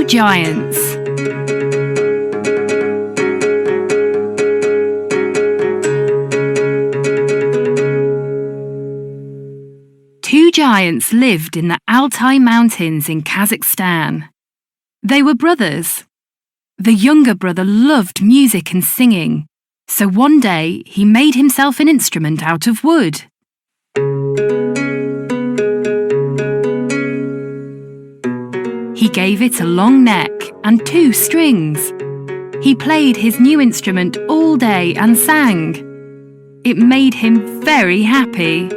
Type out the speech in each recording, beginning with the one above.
Giants. Two giants lived in the Altai Mountains in Kazakhstan. They were brothers. The younger brother loved music and singing, so one day he made himself an instrument out of wood. He gave it a long neck and 2 strings. He played his new instrument all day and sang. It made him very happy.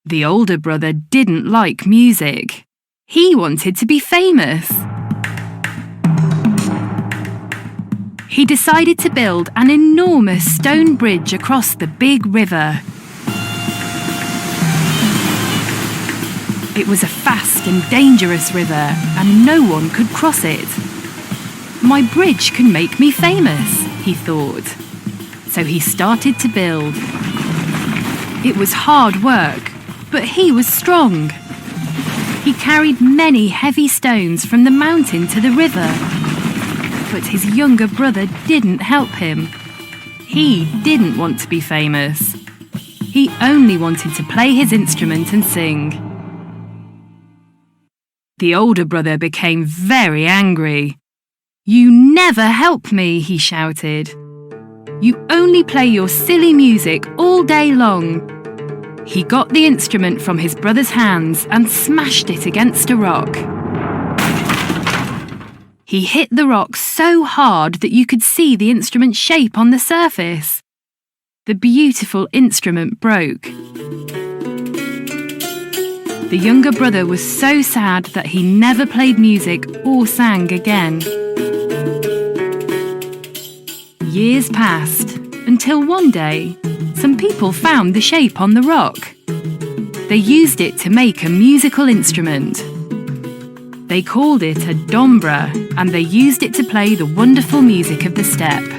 The older brother didn't like music. He wanted to be famous. He decided to build an enormous stone bridge across the big river. It was a fast and dangerous river, and no one could cross it. My bridge can make me famous, he thought. So he started to build. It was hard work, but he was strong. He carried many heavy stones from the mountain to the river. But his younger brother didn't help him. He didn't want to be famous. He only wanted to play his instrument and sing. The older brother became very angry. "You never help me," he shouted. "You only play your silly music all day long." He got the instrument from his brother's hands and smashed it against a rock. He hit the rock so hard that you could see the instrument's shape on the surface. The beautiful instrument broke. The younger brother was so sad that he never played music or sang again. Years passed until one day, some people found the shape on the rock. They used it to make a musical instrument. They called it a dombra, and they used it to play the wonderful music of the steppe.